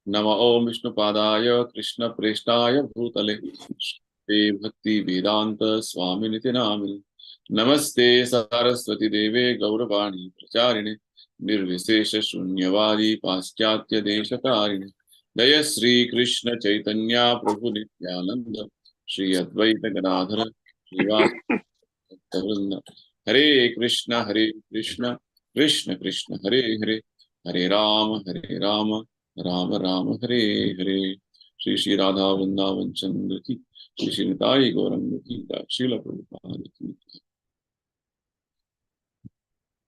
Nama Om Vishnupadaya Krishna Preshtaya Bhutale Bhaktivedanta Swami Namini Namaste Saraswati Deve Gauravani Pracharine Nirvisesha Shunyavadi Paschatya Deshakarine Daya Sri Krishna Chaitanya Prabhu Nityananda Sri Advaita Gadadhara Srivastava Hare Krishna Krishna Krishna Hare Hare Hare Rama Rama Rama Hare Hare Shri Shri Radha Vrindavan Chandrodaya Ki Shri Shri Nitai Gauranga Ki Srila Prabhupada Ki.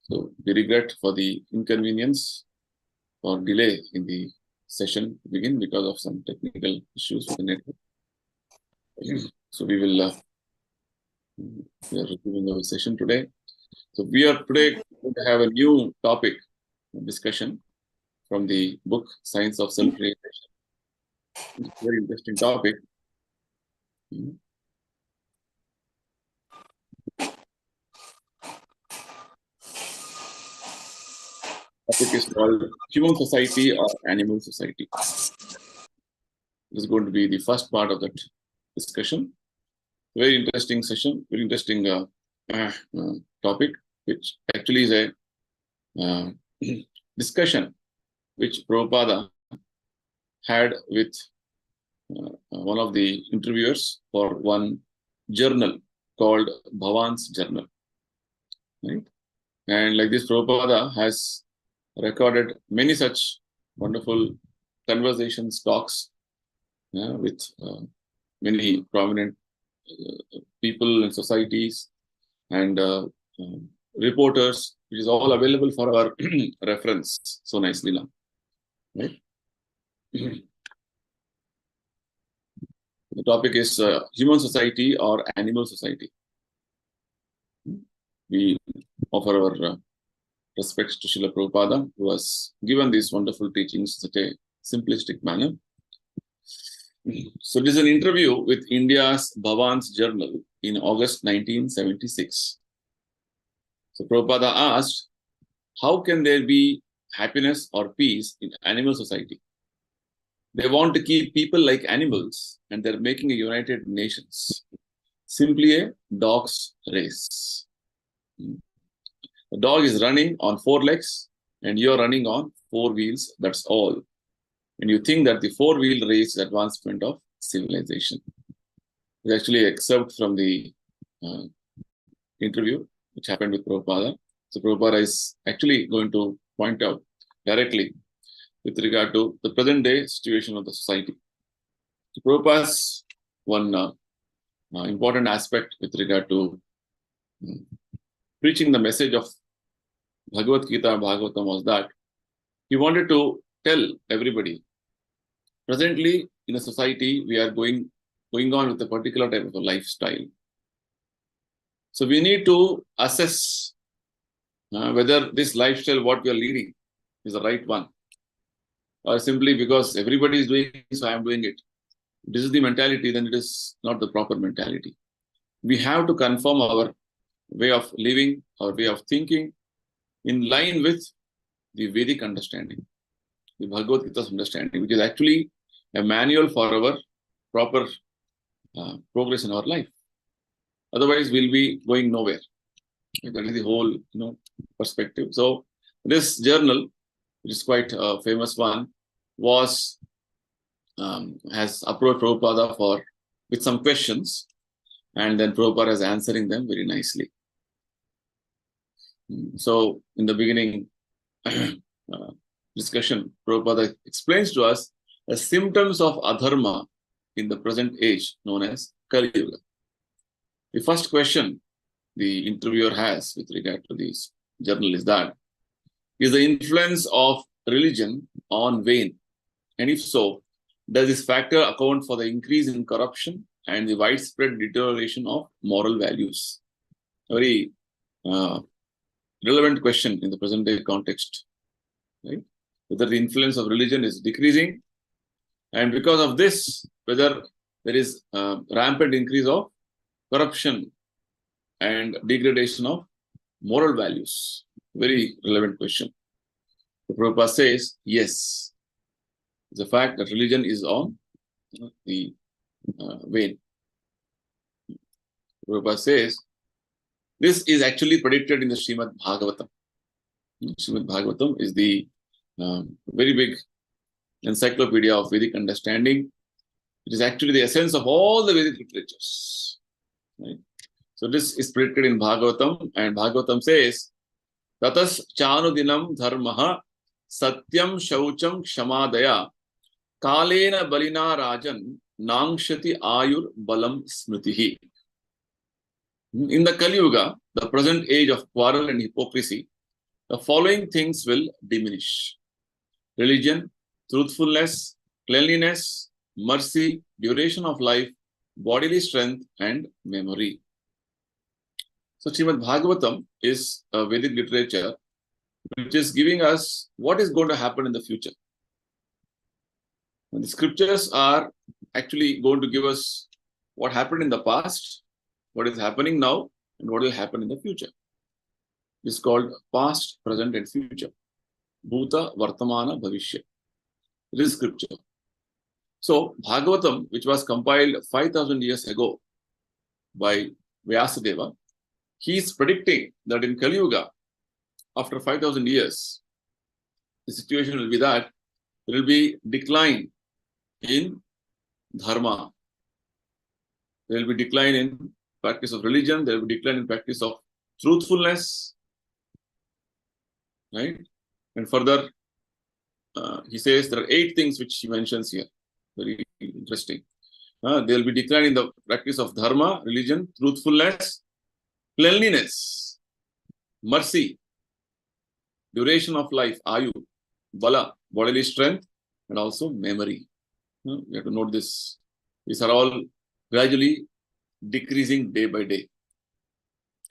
So we regret for the inconvenience or delay in the session to begin because of some technical issues with the network. So we are resuming our session today. So we are today going to have a new topic discussion from the book Science of Self-Realization. It's a very interesting topic. Topic is called Human Society or Animal Society. This is going to be the first part of that discussion. Very interesting session, very interesting topic, which actually is a discussion which Prabhupada had with one of the interviewers for one journal called Bhavan's Journal. Right? And like this, Prabhupada has recorded many such wonderful conversations, talks with many prominent people and societies and reporters, which is all available for our reference so nicely now. Right? The topic is human society or animal society. We offer our respects to Srila Prabhupada, who has given these wonderful teachings in such a simplistic manner. So this is an interview with India's Bhavan's Journal in August 1976. So Prabhupada asked, how can there be happiness or peace in animal society? They want to keep people like animals and they're making a United Nations. Simply a dog's race. The dog is running on 4 legs and you're running on 4 wheels. That's all. And you think that the 4-wheel race is advancement of civilization. It's actually an excerpt from the interview which happened with Prabhupada. So Prabhupada is actually going to point out directly with regard to the present day situation of the society. So Prabhupada's one important aspect with regard to preaching the message of Bhagavad Gita Bhagavatam was that he wanted to tell everybody, presently in a society we are going on with a particular type of a lifestyle. So we need to assess whether this lifestyle what we are leading is the right one, or simply because everybody is doing it, so I am doing it. If this is the mentality, then it is not the proper mentality. We have to conform our way of living, our way of thinking in line with the Vedic understanding, the Bhagavad Gita's understanding, which is actually a manual for our proper progress in our life. Otherwise, we'll be going nowhere. That is the whole perspective. So this journal, which is quite a famous one, has approached Prabhupada with some questions, and then Prabhupada is answering them very nicely. So in the beginning discussion, Prabhupada explains to us the symptoms of adharma in the present age known as Kali Yuga. The first question the interviewer has with regard to this journal is that, is the influence of religion on vain? And if so, does this factor account for the increase in corruption and the widespread deterioration of moral values? A very relevant question in the present day context, right? Whether the influence of religion is decreasing, and because of this, whether there is rampant increase of corruption and degradation of moral values. Very relevant question. The Prabhupada says, yes. It's a fact that religion is on the wane. Prabhupada says, this is actually predicted in the Srimad Bhagavatam. Srimad Bhagavatam is the very big encyclopedia of Vedic understanding. It is actually the essence of all the Vedic literatures. Right? So this is predicted in Bhagavatam, and Bhagavatam says, Tatas chanudinam dharmaha satyam shaucham kshamadaya kalena balina rajan nangshati ayur balam smritihi. In the Kali Yuga, the present age of quarrel and hypocrisy, the following things will diminish: religion, truthfulness, cleanliness, mercy, duration of life, bodily strength, and memory. So Srimad Bhagavatam is a Vedic literature which is giving us what is going to happen in the future. And the scriptures are actually going to give us what happened in the past, what is happening now, and what will happen in the future. It's called past, present, and future. Bhuta, Vartamana, Bhavishya. It is scripture. So Bhagavatam, which was compiled 5,000 years ago by Vyasadeva, he is predicting that in Kali Yuga, after 5,000 years, the situation will be that there will be decline in dharma. There will be decline in practice of religion. There will be decline in practice of truthfulness. Right? And further, he says there are 8 things which he mentions here. Very interesting. There will be decline in the practice of dharma, religion, truthfulness, cleanliness, mercy, duration of life, ayu, bala, bodily strength, and also memory. You have to note this. These are all gradually decreasing day by day.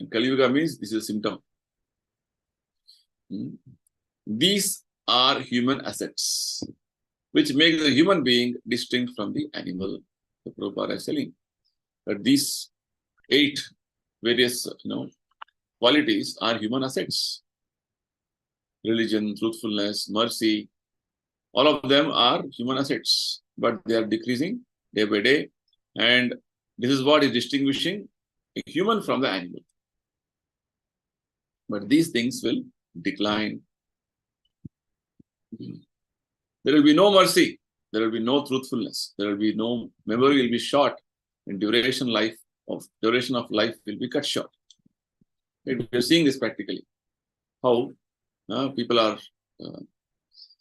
And Kali Yuga means this is a symptom. These are human assets, which make the human being distinct from the animal. The Prabhupada is telling that these 8 various qualities are human assets. Religion, truthfulness, mercy, all of them are human assets, but they are decreasing day by day. And this is what is distinguishing a human from the animal. But these things will decline. There will be no mercy. There will be no truthfulness. There will be no memory. Will be short, and duration of life will be cut short. We are seeing this practically. How people are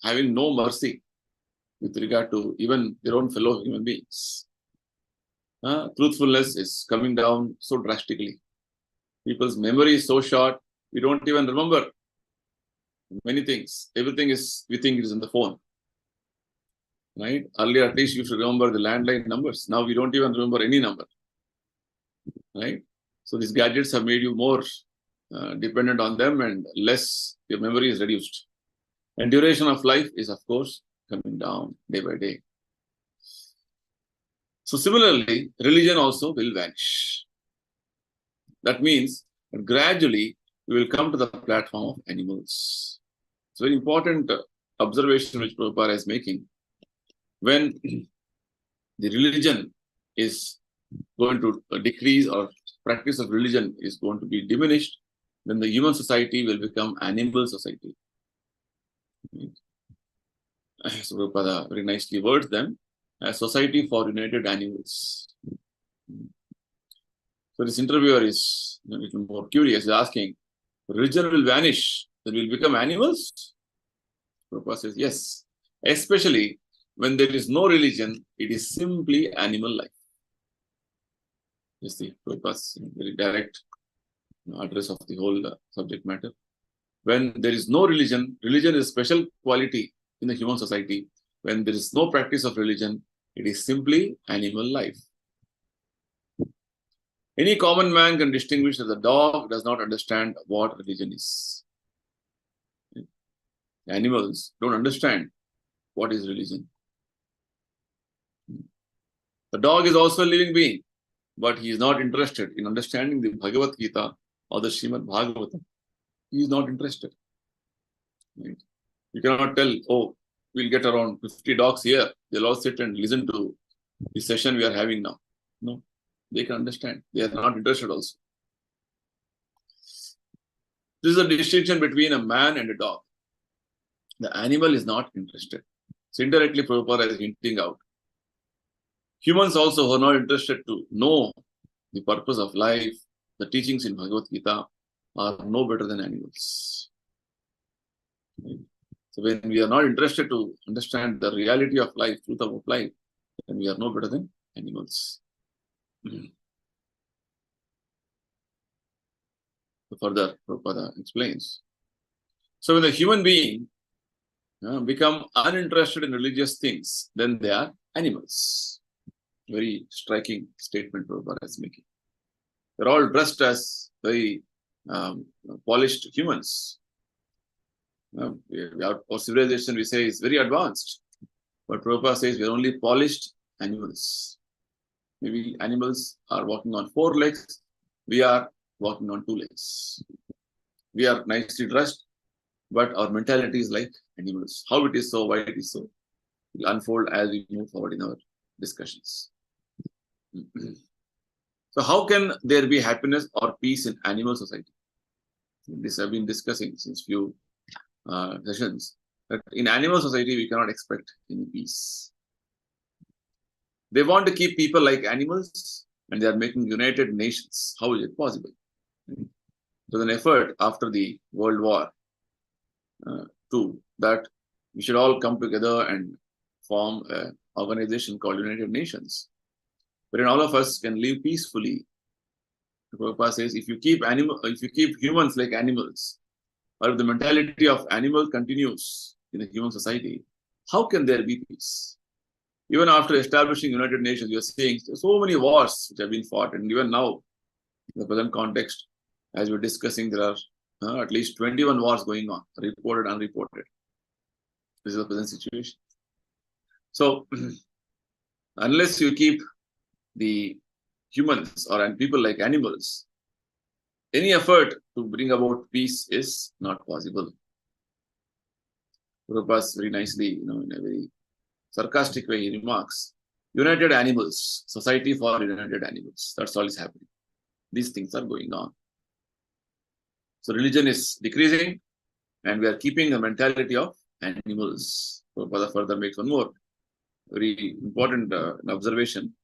having no mercy with regard to even their own fellow human beings. Truthfulness is coming down so drastically. People's memory is so short, we don't even remember many things. Everything is, we think it is in the phone. Right? Earlier, at least you should remember the landline numbers. Now we don't even remember any number. Right? So these gadgets have made you more dependent on them, and less your memory is reduced. And duration of life is, of course, coming down day by day. So similarly, religion also will vanish. That means that gradually we will come to the platform of animals. It's a very important observation which Prabhupada is making. When the religion is going to decrease, or practice of religion is going to be diminished, then the human society will become animal society. So Prabhupada very nicely words them as society for united animals. So this interviewer is a little more curious, he's asking, religion will vanish, then we'll become animals? Prabhupada says, yes, especially when there is no religion, it is simply animal life. Yes, the Prabhupada's very direct address of the whole subject matter. When there is no religion, religion is a special quality in the human society. When there is no practice of religion, it is simply animal life. Any common man can distinguish that the dog does not understand what religion is. Animals don't understand what is religion. The dog is also a living being, but he is not interested in understanding the Bhagavad Gita or the Srimad Bhagavatam. He is not interested. Right? You cannot tell, oh, we'll get around 50 dogs here. They'll all sit and listen to the session we are having now. No, they can understand. They are not interested also. This is a distinction between a man and a dog. The animal is not interested. So indirectly, Prabhupada is hinting out. Humans also are not interested to know the purpose of life. The teachings in Bhagavad Gita are no better than animals. So when we are not interested to understand the reality of life, truth of life, then we are no better than animals. So further, Prabhupada explains. So when the human being become uninterested in religious things, then they are animals. Very striking statement Prabhupada is making. They're all dressed as very polished humans. Our civilization, we say, is very advanced. But Prabhupada says we're only polished animals. Maybe animals are walking on 4 legs. We are walking on 2 legs. We are nicely dressed, but our mentality is like animals. How it is so, why it is so, will unfold as we move forward in our discussions. So how can there be happiness or peace in animal society? This I've been discussing since few sessions. That in animal society, we cannot expect any peace. They want to keep people like animals, and they are making United Nations. How is it possible? So an effort after the World War II that we should all come together and form an organization called United Nations, wherein all of us can live peacefully. The Prabhupada says, if you keep humans like animals, or if the mentality of animal continues in the human society, how can there be peace? Even after establishing United Nations, you are seeing so many wars which have been fought, and even now, in the present context, as we're discussing, there are at least 21 wars going on, reported, unreported. This is the present situation. So, unless you keep the humans or people like animals, any effort to bring about peace is not possible. Prabhupada very nicely, in a very sarcastic way, he remarks, United Animals, Society for United Animals. That's all is happening. These things are going on. So religion is decreasing, and we are keeping the mentality of animals. Prabhupada further makes one more very important observation.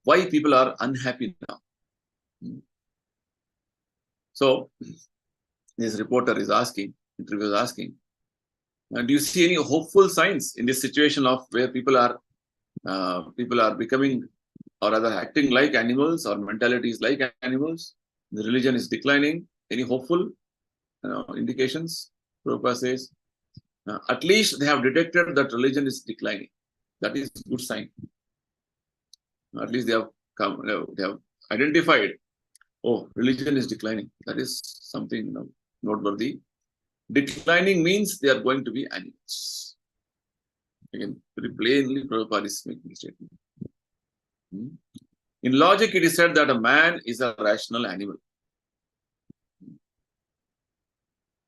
Why people are unhappy now? So this reporter is asking, interviewer is asking, do you see any hopeful signs in this situation of where people are becoming or rather acting like animals, or mentalities like animals? The religion is declining. Any hopeful indications? Prabhupada says, at least they have detected that religion is declining. That is a good sign. At least they have identified, oh, religion is declining. That is something noteworthy. Declining means they are going to be animals. Again, very plainly, Prabhupada is making a statement. In logic, it is said that a man is a rational animal.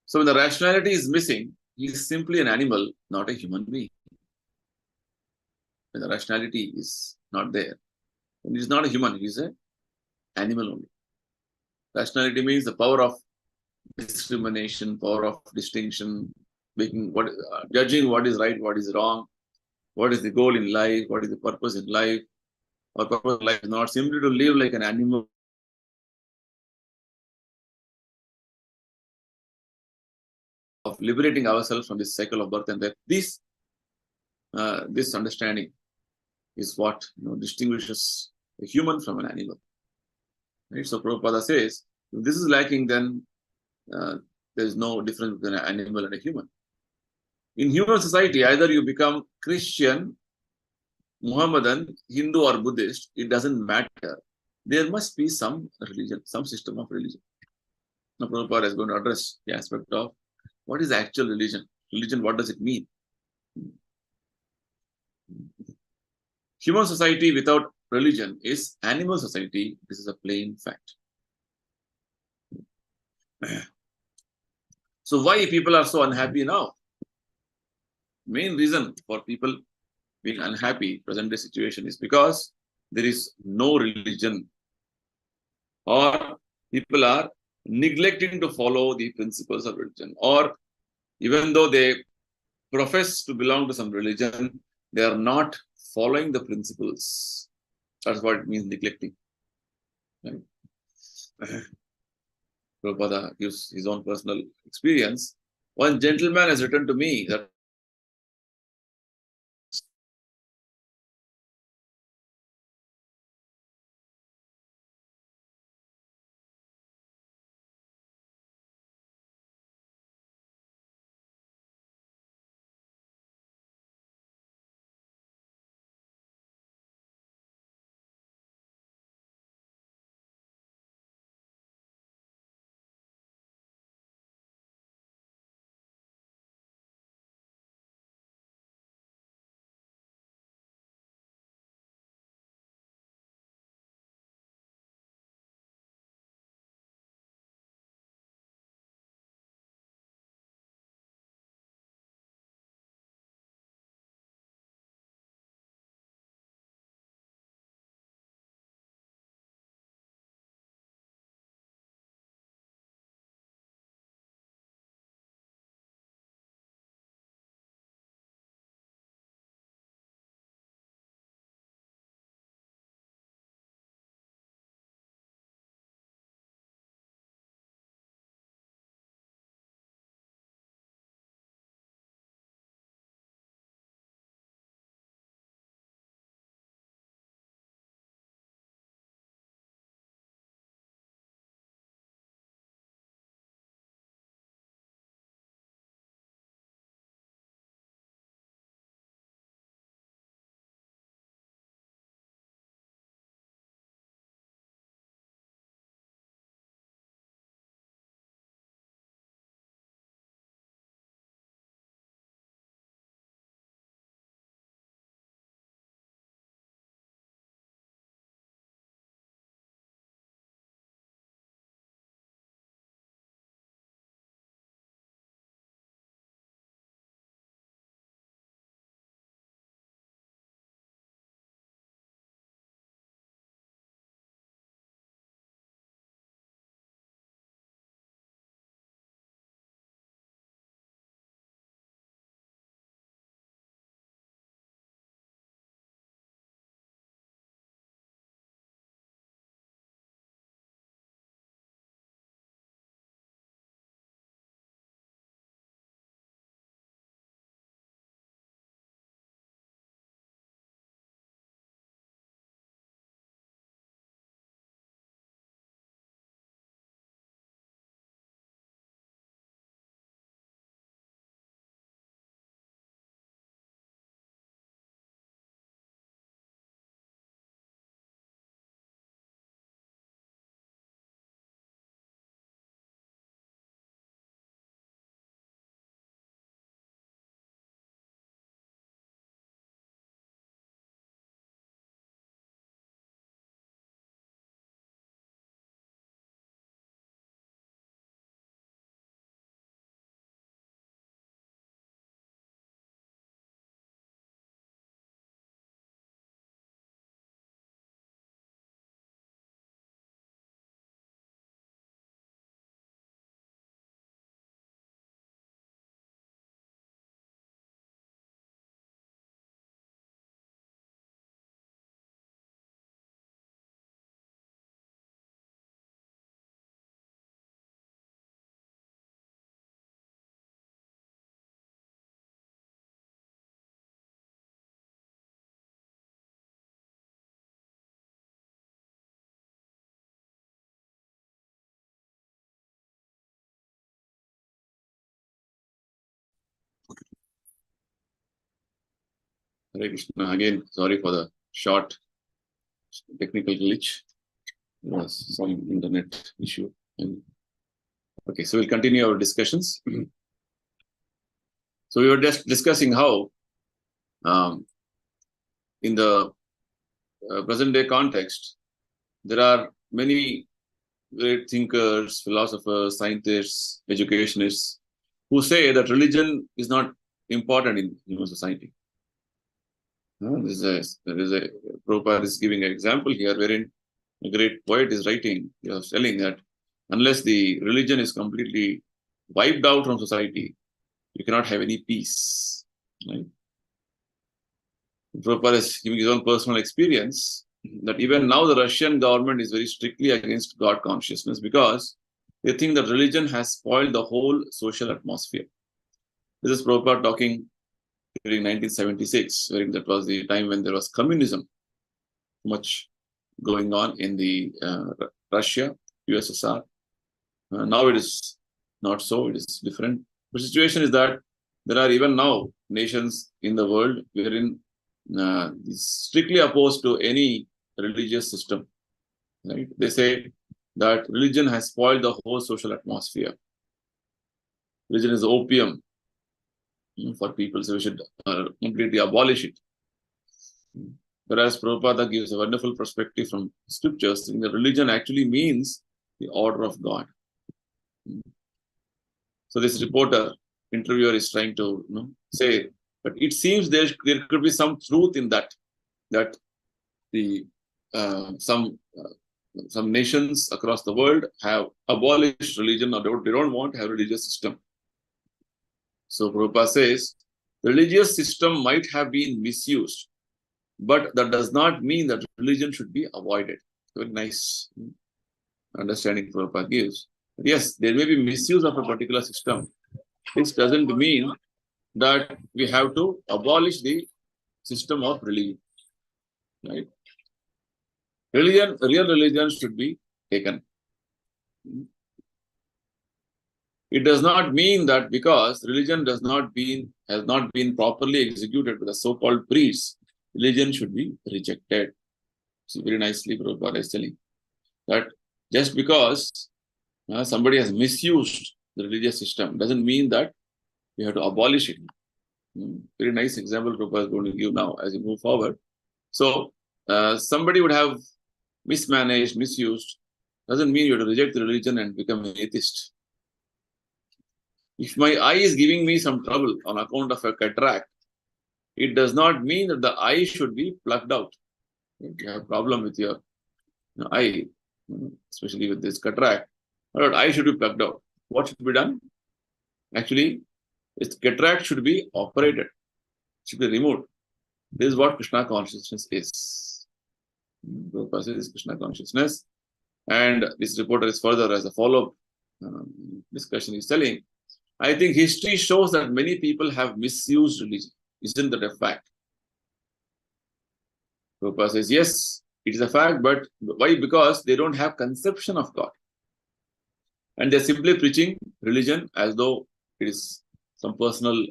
So when the rationality is missing, he is simply an animal, not a human being. When the rationality is not there, then he is not a human, he is an animal only. Rationality means the power of discrimination, power of distinction, judging what is right, what is wrong, what is the goal in life, what is the purpose in life. Our purpose in life is not simply to live like an animal, of liberating ourselves from this cycle of birth and death. This understanding is what distinguishes a human from an animal. Right? So Prabhupada says, if this is lacking, then there is no difference between an animal and a human. In human society, either you become Christian, Muhammadan, Hindu or Buddhist, it doesn't matter. There must be some religion, some system of religion. Now Prabhupada is going to address the aspect of what is actual religion. Religion, what does it mean? Human society without religion is animal society. This is a plain fact. So why people are so unhappy now? main reason for people being unhappy, present day situation, is because there is no religion, or people are neglecting to follow the principles of religion, or even though they profess to belong to some religion, they are not following the principles. That's what it means, neglecting. Right? Prabhupada gives his own personal experience. One gentleman has written to me that Hare Krishna. Again, sorry for the short technical glitch. There was some internet issue. Okay, so we'll continue our discussions. So we were just discussing how, in the present day context, there are many great thinkers, philosophers, scientists, educationists who say that religion is not important in human society. There is a Prabhupada is giving an example here wherein a great poet is writing, he was telling that unless the religion is completely wiped out from society, you cannot have any peace. Right? Prabhupada is giving his own personal experience that even now the Russian government is very strictly against God consciousness because they think that religion has spoiled the whole social atmosphere. This is Prabhupada talking during 1976, wherein that was the time when there was communism much going on in the Russia, USSR. Now it is not so, it is different. The situation is that there are even now nations in the world wherein is strictly opposed to any religious system. Right? They say that religion has spoiled the whole social atmosphere. Religion is opium for people, so we should completely abolish it. Whereas Prabhupada gives a wonderful perspective from scriptures, saying that religion actually means the order of God. So this interviewer is trying to say, but it seems there could be some truth in that the some nations across the world have abolished religion, or they don't want to have a religious system. So Prabhupada says, religious system might have been misused, but that does not mean that religion should be avoided. Very nice understanding Prabhupada gives. But yes, there may be misuse of a particular system. This doesn't mean that we have to abolish the system of religion. Right? Real religion should be taken. It does not mean that because religion has not been properly executed by the so-called priests, religion should be rejected. So very nicely Prabhupada is telling that just because somebody has misused the religious system doesn't mean that we have to abolish it. Very nice example Prabhupada is going to give now as we move forward. So somebody would have mismanaged, misused, doesn't mean you have to reject the religion and become an atheist. If my eye is giving me some trouble on account of a cataract, it does not mean that the eye should be plucked out. If you have a problem with your eye, especially with this cataract, the eye should be plucked out. What should be done? Actually, its cataract should be operated, should be removed. This is what Krishna consciousness is. Prabhupada says Krishna consciousness. And this reporter is further as a follow-up discussion is telling, I think history shows that many people have misused religion. Isn't that a fact? Prabhupada says, yes, it is a fact, but why? Because they don't have conception of God. And they're simply preaching religion as though it is some personal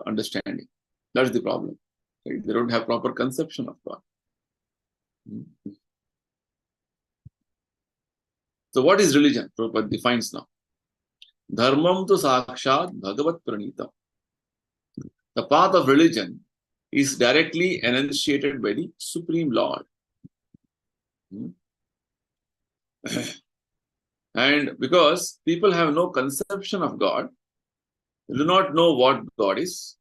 understanding. That's the problem. Right? They don't have proper conception of God. So what is religion? Prabhupada defines now. Dharmam tu sakshat bhagavat pranita. The path of religion is directly enunciated by the Supreme Lord. And because people have no conception of God, they do not know what God is,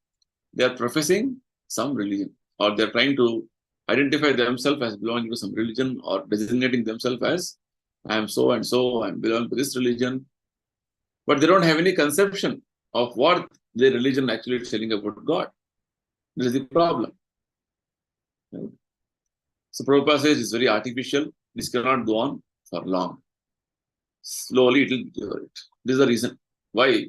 they are professing some religion, or they are trying to identify themselves as belonging to some religion, or designating themselves as I am so and so, I belong to this religion. But they don't have any conception of what their religion actually is telling about God. This is the problem. Right? So Prabhupada says it's very artificial. This cannot go on for long. Slowly it will deteriorate. This is the reason why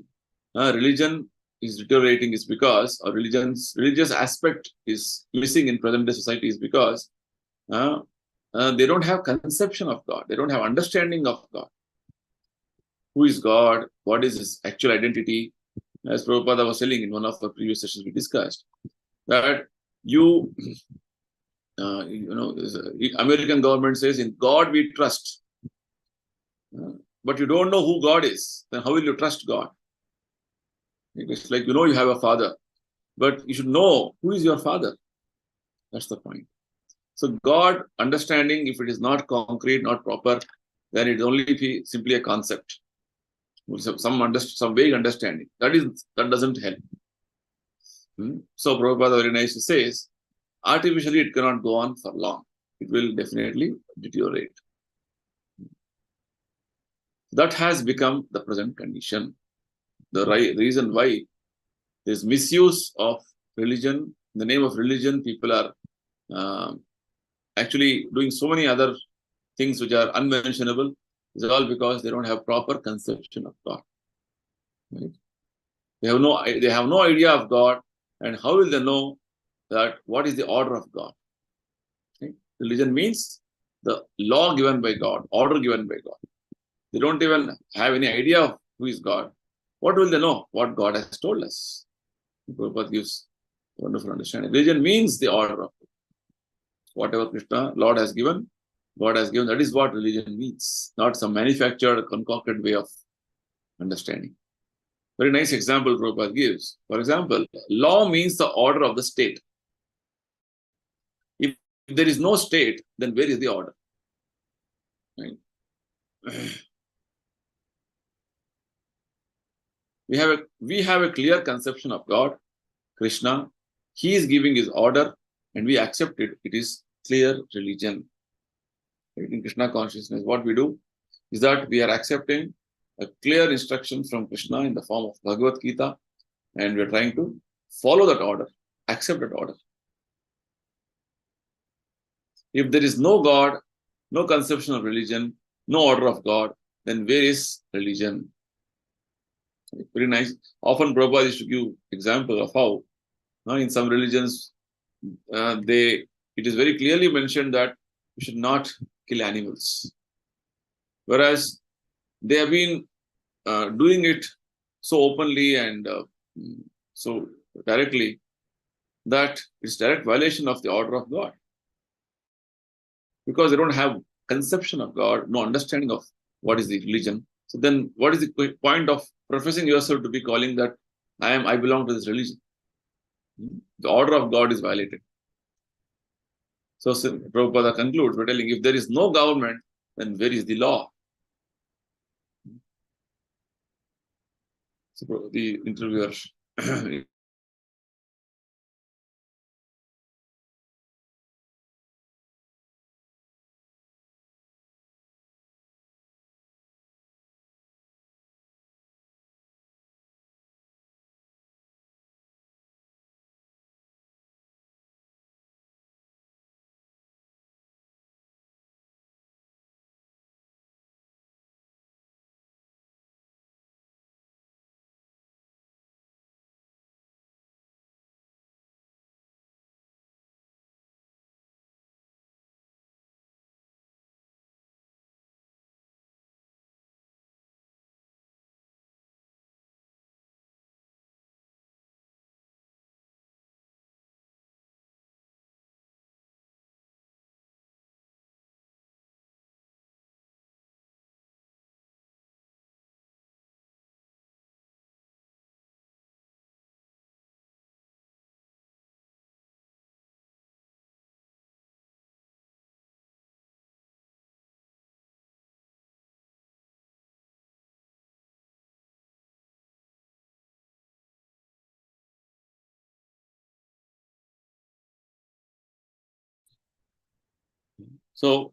religion is deteriorating is because, or religious aspect is missing in present day society is because they don't have conception of God. They don't have understanding of God. Who is God? What is his actual identity? As Prabhupada was telling in one of the previous sessions we discussed, that American government says, in God we trust. But you don't know who God is. Then how will you trust God? It's like, you have a father, but you should know who is your father. That's the point. So God understanding, if it is not concrete, not proper, then it only simply a concept. Some vague understanding. That doesn't help. So Prabhupada very nicely says, artificially it cannot go on for long. It will definitely deteriorate. That has become the present condition. The reason why there's misuse of religion, in the name of religion, people are actually doing so many other things which are unmentionable, is all because they don't have proper conception of God. Right? They have no idea of God, and how will they know that what is the order of God? Right? Religion means the law given by God, order given by God. They don't even have any idea of who is God. What will they know? What God has told us. Prabhupada gives wonderful understanding. Religion means the order of whatever Krishna, Lord has given, God has given. That is what religion means, not some manufactured, concocted way of understanding. Very nice example Prabhupada gives. For example, law means the order of the state. If there is no state, then where is the order? Right? We have a clear conception of God, Krishna. He is giving his order, and we accept it. It is clear religion. In Krishna consciousness, what we do is that we are accepting a clear instruction from Krishna in the form of Bhagavad Gita, and we are trying to follow that order, accept that order. If there is no God, no conception of religion, no order of God, then where is religion? Very nice. Often Prabhupada used to give example of how in some religions it is very clearly mentioned that we should not kill animals, whereas they have been doing it so openly and so directly that it's direct violation of the order of God, because they don't have conception of God, no understanding of what is the religion. So then what is the point of professing yourself to be calling that I belong to this religion? The order of God is violated. So Prabhupada concludes by telling, if there is no government, then where is the law? So the interviewer so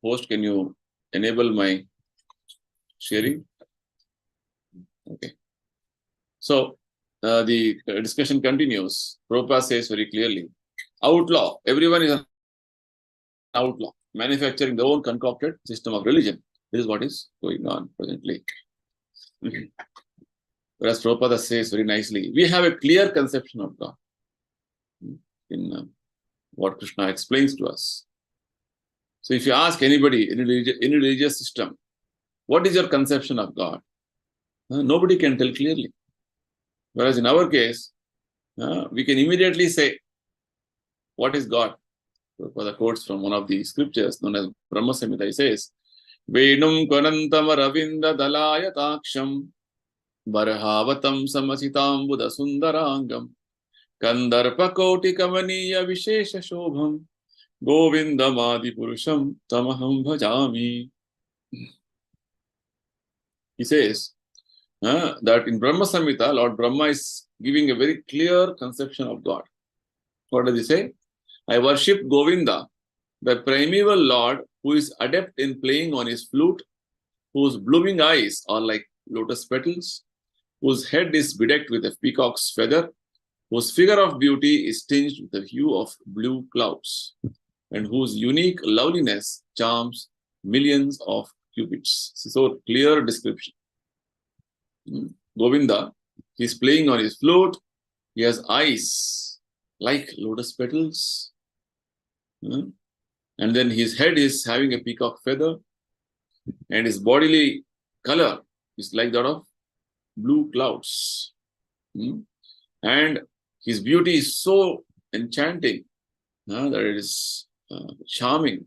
host, can you enable my sharing? Okay. So the discussion continues. Prabhupada says very clearly, outlaw. Everyone is an outlaw, manufacturing their own concocted system of religion. This is what is going on presently. Whereas Prabhupada says very nicely, we have a clear conception of God in what Krishna explains to us. So if you ask anybody in any religious system, what is your conception of God? Nobody can tell clearly. Whereas in our case, we can immediately say, what is God? For the quotes from one of the scriptures known as Brahma Samhita, he says, Vedum Kvanantam Ravinda Dalayataksham Barhavatam Samasitam Buddha Sundarangam Kandarpa Koti Kamaniya Vishesha Shobham Govindam Adi Purusham Tamaham Bhajami. He says that in Brahma Samhita, Lord Brahma is giving a very clear conception of God. What does he say? I worship Govinda, the primeval Lord who is adept in playing on his flute, whose blooming eyes are like lotus petals, whose head is bedecked with a peacock's feather, whose figure of beauty is tinged with the hue of blue clouds, and whose unique loveliness charms millions of cupids. So clear description. Govinda, he's playing on his flute. He has eyes like lotus petals. And then his head is having a peacock feather. And his bodily color is like that of blue clouds. And his beauty is so enchanting that it is charming,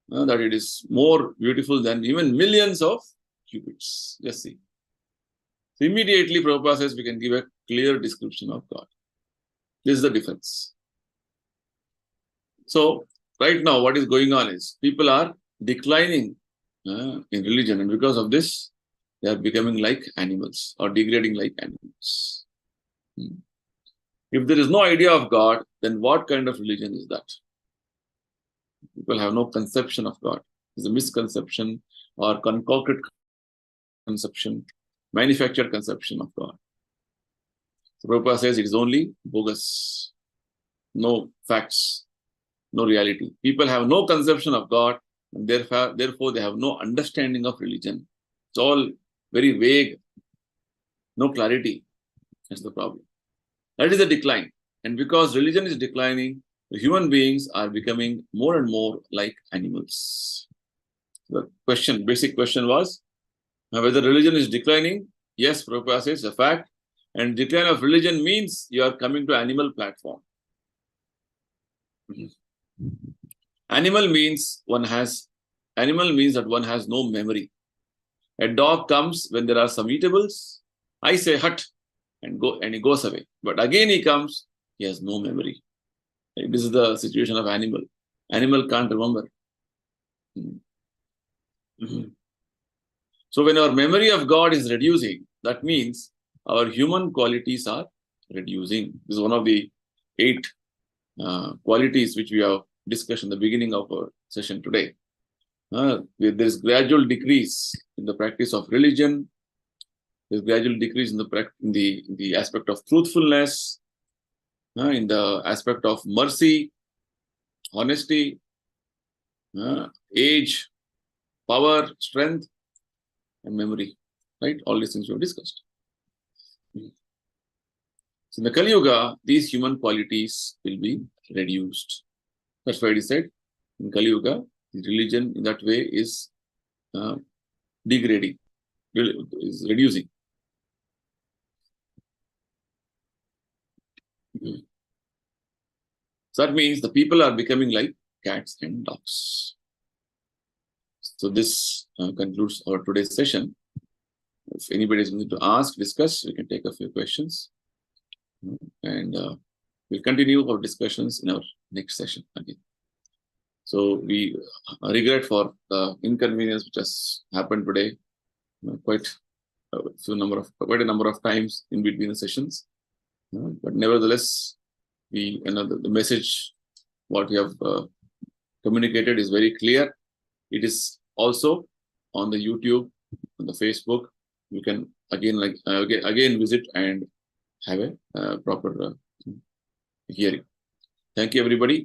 that it is more beautiful than even millions of cupids. Just see. So immediately, Prabhupada says we can give a clear description of God. This is the difference. So, right now, what is going on is people are declining in religion, and because of this, they are becoming like animals or degrading like animals. If there is no idea of God, then what kind of religion is that? People have no conception of God. It's a misconception or concocted conception, manufactured conception of God. So Prabhupada says it is only bogus, no facts, no reality. People have no conception of God, and therefore they have no understanding of religion. It's all very vague, no clarity. That's the problem. That is the decline. And because religion is declining, the human beings are becoming more and more like animals. The question, basic question was, whether religion is declining. Yes, Prabhupada says a fact. And decline of religion means you are coming to animal platform. Animal means that one has no memory. A dog comes when there are some eatables. I say hut and he goes away. But again he comes, he has no memory. This is the situation of animal. Animal can't remember. So when our memory of God is reducing, that means our human qualities are reducing. This is one of the 8 qualities which we have discussed in the beginning of our session today. There is gradual decrease in the practice of religion. There is gradual decrease in the aspect of truthfulness, in the aspect of mercy, honesty, age, power, strength, and memory. Right? All these things we have discussed. So in the Kali Yuga, these human qualities will be reduced. That's why it is said in Kali Yuga, religion in that way is degrading, is reducing. So that means the people are becoming like cats and dogs. So this concludes our today's session. If anybody is going to ask, discuss, we can take a few questions. And we'll continue our discussions in our next session again. So we regret for the inconvenience which has happened today, quite a number of times in between the sessions. But nevertheless, the message what we have communicated is very clear. It is also on the YouTube, on the Facebook. You can again visit and have a proper hearing. Thank you, everybody.